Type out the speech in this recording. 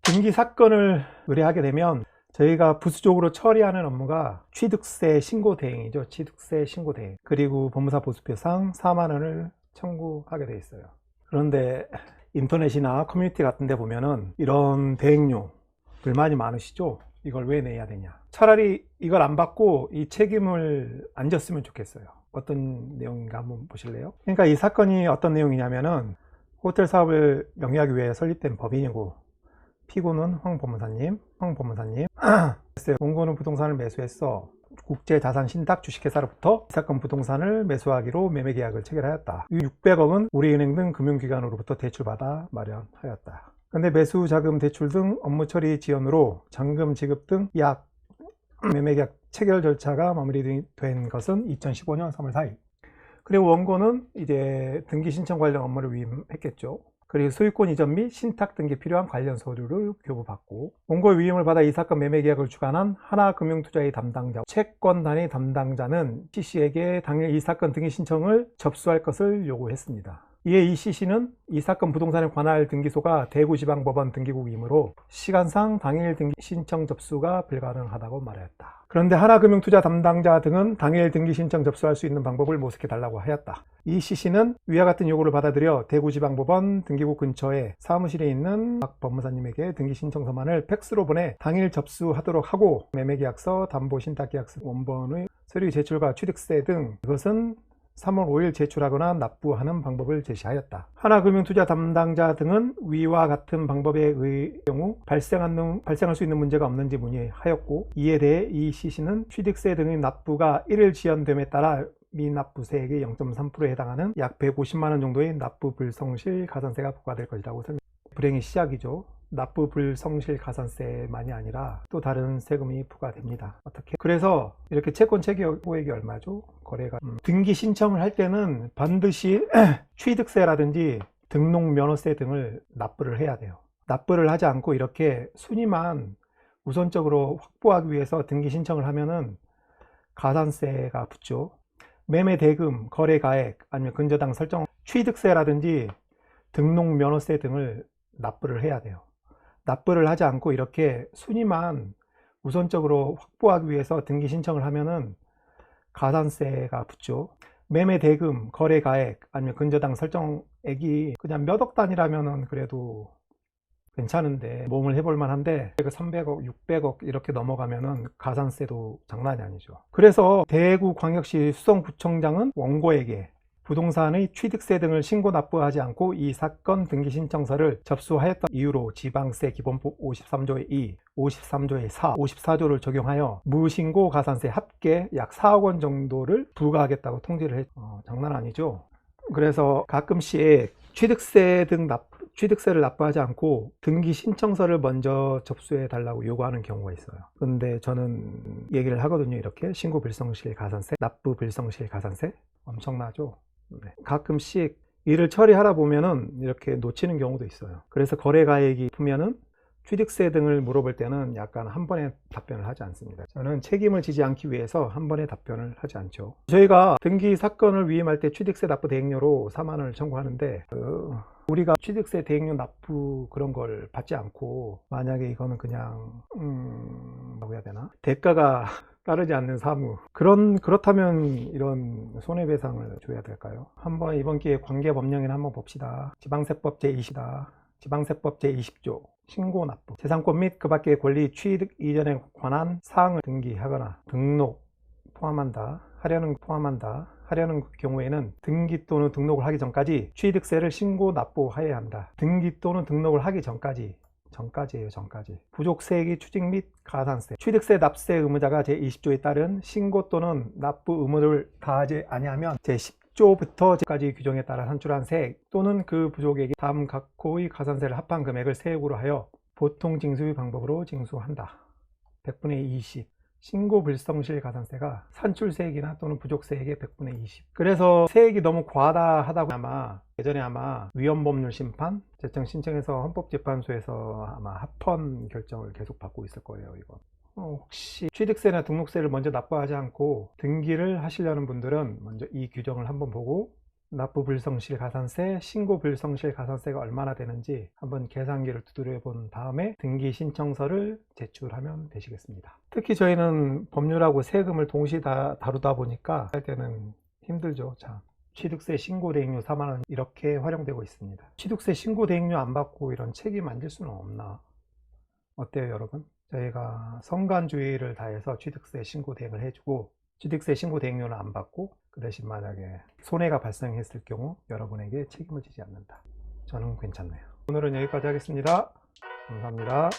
등기 사건을 의뢰하게 되면 저희가 부수적으로 처리하는 업무가 취득세 신고 대행이죠. 취득세 신고 대행. 그리고 법무사 보수표상 4만 원을 청구하게 돼 있어요. 그런데 인터넷이나 커뮤니티 같은 데 보면은 이런 대행료 불만이 많으시죠? 이걸 왜 내야 되냐? 차라리 이걸 안 받고 이 책임을 안 졌으면 좋겠어요. 어떤 내용인가 한번 보실래요? 그러니까 이 사건이 어떤 내용이냐면은 호텔 사업을 영위하기 위해 설립된 법인이고, 피고는 황 법무사님. 원고는 부동산을 매수했어. 국제자산신탁 주식회사로부터 이 사건 부동산을 매수하기로 매매계약을 체결하였다. 이 600억은 우리은행 등 금융기관으로부터 대출받아 마련하였다. 근데 매수 자금 대출 등 업무 처리 지연으로 잔금 지급 등 약 매매계약 체결 절차가 마무리된 것은 2015년 3월 4일. 그리고 원고는 이제 등기 신청 관련 업무를 위임했겠죠. 그리고 소유권 이전 및 신탁 등기 필요한 관련 서류를 교부받고, 원고의 위임을 받아 이 사건 매매계약을 주관한 하나금융투자의 담당자, 채권 단위 담당자는 C씨에게 당일 이 사건 등기 신청을 접수할 것을 요구했습니다. 이에 이 C씨는 이 사건 부동산에 관할 등기소가 대구지방법원 등기국이므로 시간상 당일 등기 신청 접수가 불가능하다고 말하였다. 그런데 하나금융투자 담당자 등은 당일 등기 신청 접수할 수 있는 방법을 모색해 달라고 하였다. 이 C씨는 위와 같은 요구를 받아들여 대구지방법원 등기국 근처에 사무실에 있는 박 법무사님에게 등기 신청서만을 팩스로 보내 당일 접수하도록 하고, 매매계약서, 담보신탁계약서 원본의 서류 제출과 취득세 등 이것은 3월 5일 제출하거나 납부하는 방법을 제시하였다. 하나금융투자 담당자 등은 위와 같은 방법의 경우 발생할 수 있는 문제가 없는지 문의하였고, 이에 대해 이 C씨는 취득세 등의 납부가 1일 지연됨에 따라 미납부세액의 0.3%에 해당하는 약 150만 원 정도의 납부 불성실 가산세가 부과될 것이라고 설명. 불행의 시작이죠. 납부 불성실 가산세만이 아니라 또 다른 세금이 부과됩니다. 어떻게? 그래서 이렇게 채권 체결고액이 얼마죠? 거래가 등기 신청을 할 때는 반드시 취득세라든지 등록면허세 등을 납부를 해야 돼요. 납부를 하지 않고 이렇게 순위만 우선적으로 확보하기 위해서 등기 신청을 하면은 가산세가 붙죠. 매매 대금, 거래 가액, 아니면 근저당 설정, 취득세라든지 등록면허세 등을 납부를 해야 돼요. 납부를 하지 않고 이렇게 순위만 우선적으로 확보하기 위해서 등기 신청을 하면은 가산세가 붙죠. 매매 대금, 거래 가액, 아니면 근저당 설정액이 그냥 몇 억 단위라면은 그래도 괜찮은데, 몸을 해볼 만한데 300억, 600억 이렇게 넘어가면은 가산세도 장난이 아니죠. 그래서 대구광역시 수성구청장은 원고에게 부동산의 취득세 등을 신고 납부하지 않고 이 사건 등기 신청서를 접수하였던 이유로 지방세 기본법 53조의 2, 53조의 4, 54조를 적용하여 무신고 가산세 합계 약 4억 원 정도를 부과하겠다고 통지를 했죠. 장난 아니죠. 그래서 가끔씩 취득세를 납부하지 않고 등기 신청서를 먼저 접수해 달라고 요구하는 경우가 있어요. 근데 저는 얘기를 하거든요. 이렇게 신고 불성실 가산세, 납부 불성실 가산세 엄청나죠. 네. 가끔씩 일을 처리하다 보면은 이렇게 놓치는 경우도 있어요. 그래서 거래 가액이 크면은 취득세 등을 물어볼 때는 약간 한 번에 답변을 하지 않습니다. 저는 책임을 지지 않기 위해서 한 번에 답변을 하지 않죠. 저희가 등기 사건을 위임할 때 취득세 납부 대행료로 4만 원을 청구하는데, 우리가 취득세 대행료 납부 그런 걸 받지 않고, 만약에 이거는 그냥 뭐라고 해야 되나, 대가가 따르지 않는 사무, 그렇다면 이런 손해배상을 줘야 될까요? 한번 이번 기회에 관계법령이나 한번 봅시다. 지방세법 제20다. 지방세법 제20조 신고 납부, 재산권 및 그 밖의 권리 취득 이전에 관한 사항을 등기하거나 등록 하려는 경우에는 등기 또는 등록을 하기 전까지 취득세를 신고 납부하여야 한다. 등기 또는 등록을 하기 전까지예요. 전까지. 부족세액의 추징 및 가산세, 취득세 납세 의무자가 제20조에 따른 신고 또는 납부 의무를 다하지 아니하면 제10조부터 까지 규정에 따라 산출한 세액 또는 그 부족액이 다음 각호의 가산세를 합한 금액을 세액으로 하여 보통 징수의 방법으로 징수한다. 100분의 20. 신고 불성실 가산세가 산출세액이나 또는 부족세액의 100분의 20. 그래서 세액이 너무 과다하다고 예전에 아마 위헌법률 심판 제청 신청해서 헌법재판소에서 아마 합헌 결정을 계속 받고 있을 거예요. 이거 혹시 취득세나 등록세를 먼저 납부하지 않고 등기를 하시려는 분들은 먼저 이 규정을 한번 보고 납부 불성실 가산세, 신고 불성실 가산세가 얼마나 되는지 한번 계산기를 두드려 본 다음에 등기 신청서를 제출하면 되시겠습니다. 특히 저희는 법률하고 세금을 동시에 다루다 보니까 할 때는 힘들죠. 자, 취득세 신고 대행료 4만 원 이렇게 활용되고 있습니다. 취득세 신고 대행료 안 받고 이런 책임 안 질 수는 없나? 어때요, 여러분? 저희가 성간주의를 다해서 취득세 신고 대행을 해주고 취득세 신고 대행료는 안 받고 그 대신 만약에 손해가 발생했을 경우 여러분에게 책임을 지지 않는다. 저는 괜찮네요. 오늘은 여기까지 하겠습니다. 감사합니다.